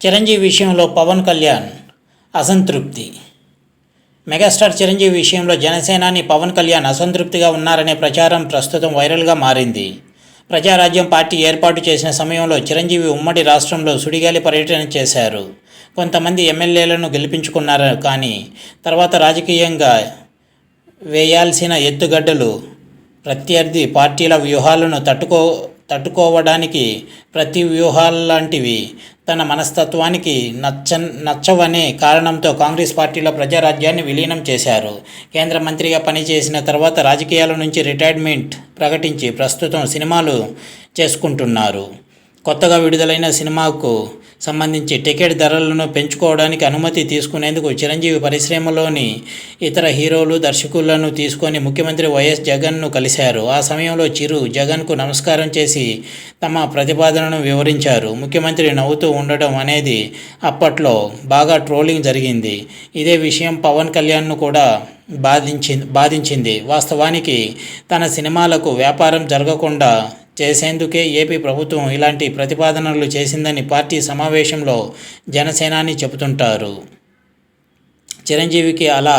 చిరంజీవి విషయంలో పవన్ కళ్యాణ్ అసంతృప్తి. మెగాస్టార్ చిరంజీవి విషయంలో జనసేనాని పవన్ కళ్యాణ్ అసంతృప్తిగా ఉన్నారనే ప్రచారం ప్రస్తుతం వైరల్గా మారింది. ప్రజారాజ్యం పార్టీ ఏర్పాటు చేసిన సమయంలో చిరంజీవి ఉమ్మడి రాష్ట్రంలో సుడిగాలి పర్యటన చేశారు. కొంతమంది ఎమ్మెల్యేలను గెలిపించుకున్నారు. కానీ తర్వాత రాజకీయంగా వేయాల్సిన ఎత్తుగడ్డలు ప్రత్యర్థి పార్టీల వ్యూహాలను తట్టుకోవడానికి ప్రతి వ్యూహాల్లాంటివి తన మనస్తత్వానికి నచ్చవనే కారణంతో కాంగ్రెస్ పార్టీలో ప్రజారాజ్యాన్ని విలీనం చేశారు. కేంద్ర మంత్రిగా పనిచేసిన తర్వాత రాజకీయాల నుంచి రిటైర్మెంట్ ప్రకటించి ప్రస్తుతం సినిమాలు చేసుకుంటున్నారు. కొత్తగా విడుదలైన సినిమాకు సంబంధించి టికెట్ ధరలను పెంచుకోవడానికి అనుమతి తీసుకునేందుకు చిరంజీవి పరిశ్రమలోని ఇతర హీరోలు, దర్శకులను తీసుకొని ముఖ్యమంత్రి వైఎస్ జగన్ను కలిశారు. ఆ సమయంలో చిరు జగన్కు నమస్కారం చేసి తమ ప్రతిపాదనను వివరించారు. ముఖ్యమంత్రి నవ్వుతూ ఉండడం అనేది అప్పట్లో బాగా ట్రోలింగ్ జరిగింది. ఇదే విషయం పవన్ కళ్యాణ్ను కూడా బాధించింది. వాస్తవానికి తన సినిమాలకు వ్యాపారం జరగకుండా చేసేందుకే ఏపీ ప్రభుత్వం ఇలాంటి ప్రతిపాదనలు చేసిందని పార్టీ సమావేశంలో జనసేనాని చెబుతుంటారు. చిరంజీవికి అలా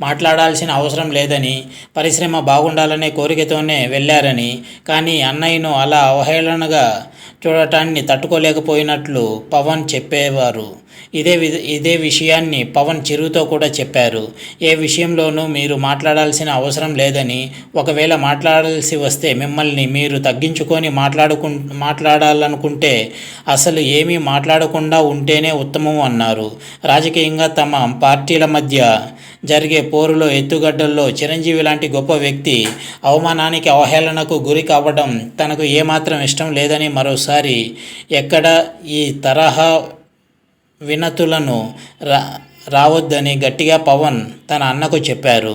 మాట్లాడాల్సిన అవసరం లేదని, పరిశ్రమ బాగుండాలనే కోరికతోనే వెళ్ళారని, కానీ అన్నయ్యను అలా అవహేళనగా చూడటాన్ని తట్టుకోలేకపోయినట్లు పవన్ చెప్పేవారు. ఇదే విషయాన్ని పవన్ చిరుతో కూడా చెప్పారు. ఏ విషయంలోనూ మీరు మాట్లాడాల్సిన అవసరం లేదని, ఒకవేళ మాట్లాడాల్సి వస్తే మిమ్మల్ని మీరు తగ్గించుకొని మాట్లాడాలనుకుంటే అసలు ఏమీ మాట్లాడకుండా ఉంటేనే ఉత్తమం అన్నారు. రాజకీయంగా తమ పార్టీల మధ్య జరిగే పోరులో ఎత్తుగడ్డల్లో చిరంజీవి లాంటి గొప్ప వ్యక్తి అవమానానికి, అవహేళనకు గురి కావడం తనకు ఏమాత్రం ఇష్టం లేదని, మరోసారి ఎక్కడ ఈ తరహా వినతులను రావద్దని గట్టిగా పవన్ తన అన్నకు చెప్పారు.